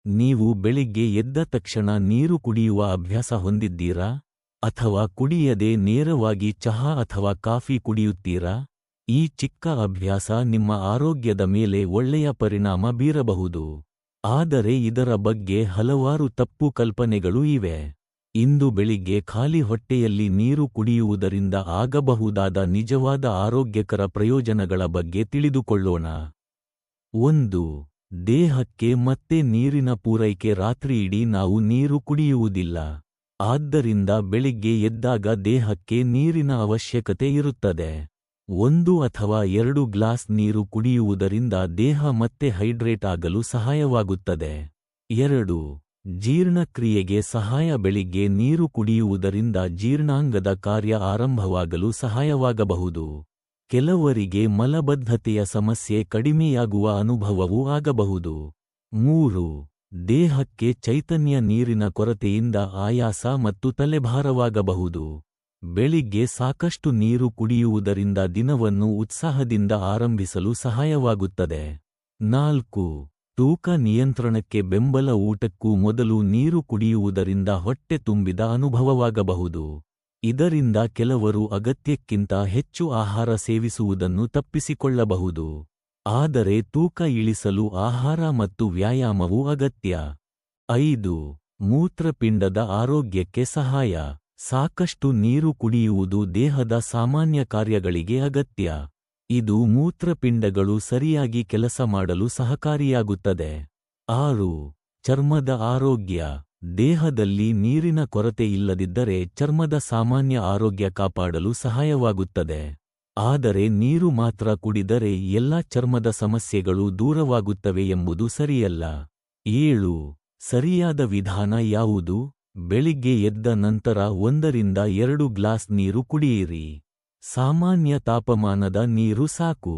ನೀವು ಬೆಳಿಗ್ಗೆ ಎದ್ದ ತಕ್ಷಣ ನೀರು ಕುಡಿಯುವ ಅಭ್ಯಾಸ ಹೊಂದಿದ್ದೀರಾ? ಅಥವಾ ಕುಡಿಯದೆ ನೇರವಾಗಿ ಚಹಾ ಅಥವಾ ಕಾಫಿ ಕುಡಿಯುತ್ತೀರಾ? ಈ ಚಿಕ್ಕ ಅಭ್ಯಾಸ ನಿಮ್ಮ ಆರೋಗ್ಯದ ಮೇಲೆ ಒಳ್ಳೆಯ ಪರಿಣಾಮ ಬೀರಬಹುದು. ಆದರೆ ಇದರ ಬಗ್ಗೆ ಹಲವಾರು ತಪ್ಪು ಕಲ್ಪನೆಗಳು ಇವೆ. ಇಂದು ಬೆಳಿಗ್ಗೆ ಖಾಲಿ ಹೊಟ್ಟೆಯಲ್ಲಿ ನೀರು ಕುಡಿಯುವುದರಿಂದ ಆಗಬಹುದಾದ ನಿಜವಾದ ಆರೋಗ್ಯಕರ ಪ್ರಯೋಜನಗಳ ಬಗ್ಗೆ ತಿಳಿದುಕೊಳ್ಳೋಣ. 1. ದೇಹಕ್ಕೆ ಮತ್ತೆ ನೀರಿನ ಪೂರೈಕೆ. ರಾತ್ರಿಯಿಡೀ ನಾವು ನೀರು ಕುಡಿಯುವುದಿಲ್ಲ. ಆದ್ದರಿಂದ ಬೆಳಿಗ್ಗೆ ಎದ್ದಾಗ ದೇಹಕ್ಕೆ ನೀರಿನ ಅವಶ್ಯಕತೆ ಇರುತ್ತದೆ. 1 ಅಥವಾ 2 ಗ್ಲಾಸ್ ನೀರು ಕುಡಿಯುವುದರಿಂದ ದೇಹ ಮತ್ತೆ ಹೈಡ್ರೇಟ್ ಆಗಲು ಸಹಾಯವಾಗುತ್ತದೆ. 2. ಜೀರ್ಣಕ್ರಿಯೆಗೆ ಸಹಾಯ. ಬೆಳಿಗ್ಗೆ ನೀರು ಕುಡಿಯುವುದರಿಂದ ಜೀರ್ಣಾಂಗದ ಕಾರ್ಯ ಆರಂಭವಾಗಲು ಸಹಾಯವಾಗಬಹುದು. ಕೆಲವರಿಗೆ ಮಲಬದ್ಧತೆಯ ಸಮಸ್ಯೆ ಕಡಿಮೆಯಾಗುವ ಅನುಭವವೂ ಆಗಬಹುದು. 3. ದೇಹಕ್ಕೆ ಚೈತನ್ಯ. ನೀರಿನ ಕೊರತೆಯಿಂದ ಆಯಾಸ ಮತ್ತು ತಲೆಭಾರವಾಗಬಹುದು. ಬೆಳಿಗ್ಗೆ ಸಾಕಷ್ಟು ನೀರು ಕುಡಿಯುವುದರಿಂದ ದಿನವನ್ನು ಉತ್ಸಾಹದಿಂದ ಆರಂಭಿಸಲು ಸಹಾಯವಾಗುತ್ತದೆ. 4. ತೂಕ ನಿಯಂತ್ರಣಕ್ಕೆ ಬೆಂಬಲ. ಊಟಕ್ಕೂ ಮೊದಲು ನೀರು ಕುಡಿಯುವುದರಿಂದ ಹೊಟ್ಟೆ ತುಂಬಿದ ಅನುಭವವಾಗಬಹುದು. ಇದರಿಂದ ಕೆಲವರು ಅಗತ್ಯಕ್ಕಿಂತ ಹೆಚ್ಚು ಆಹಾರ ಸೇವಿಸುವುದನ್ನು ತಪ್ಪಿಸಿಕೊಳ್ಳಬಹುದು. ಆದರೆ ತೂಕ ಇಳಿಸಲು ಆಹಾರ ಮತ್ತು ವ್ಯಾಯಾಮವೂ ಅಗತ್ಯ. 5. ಮೂತ್ರಪಿಂಡದ ಆರೋಗ್ಯಕ್ಕೆ ಸಹಾಯ. ಸಾಕಷ್ಟು ನೀರು ಕುಡಿಯುವುದು ದೇಹದ ಸಾಮಾನ್ಯ ಕಾರ್ಯಗಳಿಗೆ ಅಗತ್ಯ. ಇದು ಮೂತ್ರಪಿಂಡಗಳು ಸರಿಯಾಗಿ ಕೆಲಸ ಮಾಡಲು ಸಹಕಾರಿಯಾಗುತ್ತದೆ. 6. ಚರ್ಮದ ಆರೋಗ್ಯ. ದೇಹದಲ್ಲಿ ನೀರಿನ ಕೊರತೆ ಇಲ್ಲದಿದ್ದರೆ ಚರ್ಮದ ಸಾಮಾನ್ಯ ಆರೋಗ್ಯ ಕಾಪಾಡಲು ಸಹಾಯವಾಗುತ್ತದೆ. ಆದರೆ ನೀರು ಮಾತ್ರ ಕುಡಿದರೆ ಎಲ್ಲ ಚರ್ಮದ ಸಮಸ್ಯೆಗಳು ದೂರವಾಗುತ್ತವೆ ಎಂಬುದು ಸರಿಯಲ್ಲ. 7. ಸರಿಯಾದ ವಿಧಾನ ಯಾವುದು? ಬೆಳಿಗ್ಗೆ ಎದ್ದ ನಂತರ 1 ರಿಂದ 2 ಗ್ಲಾಸ್ ನೀರು ಕುಡಿಯಿರಿ. ಸಾಮಾನ್ಯ ತಾಪಮಾನದ ನೀರು ಸಾಕು.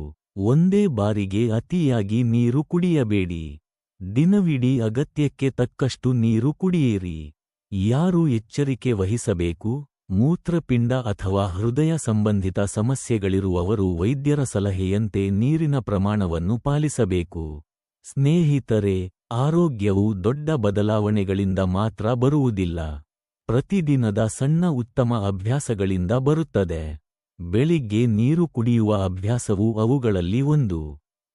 ಒಂದೇ ಬಾರಿಗೆ ಅತಿಯಾಗಿ ನೀರು ಕುಡಿಯಬೇಡಿ. ದಿನವಿಡೀ ಅಗತ್ಯಕ್ಕೆ ತಕ್ಕಷ್ಟು ನೀರು ಕುಡಿಯಿರಿ. ಯಾರು ಎಚ್ಚರಿಕೆ ವಹಿಸಬೇಕು? ಮೂತ್ರಪಿಂಡ ಅಥವಾ ಹೃದಯ ಸಂಬಂಧಿತ ಸಮಸ್ಯೆಗಳಿರುವವರು ವೈದ್ಯರ ಸಲಹೆಯಂತೆ ನೀರಿನ ಪ್ರಮಾಣವನ್ನು ಪಾಲಿಸಬೇಕು. ಸ್ನೇಹಿತರೆ, ಆರೋಗ್ಯವು ದೊಡ್ಡ ಬದಲಾವಣೆಗಳಿಂದ ಮಾತ್ರ ಬರುವುದಿಲ್ಲ. ಪ್ರತಿದಿನದ ಸಣ್ಣ ಉತ್ತಮ ಅಭ್ಯಾಸಗಳಿಂದ ಬರುತ್ತದೆ. ಬೆಳಿಗ್ಗೆ ನೀರು ಕುಡಿಯುವ ಅಭ್ಯಾಸವು ಅವುಗಳಲ್ಲಿ ಒಂದು.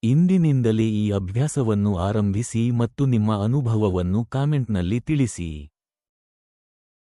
ಇಂದಿನಿಂದಲೇ ಈ ಅಭ್ಯಾಸವನ್ನು ಆರಂಭಿಸಿ ಮತ್ತು ನಿಮ್ಮ ಅನುಭವವನ್ನು ಕಾಮೆಂಟ್ನಲ್ಲಿ ತಿಳಿಸಿ.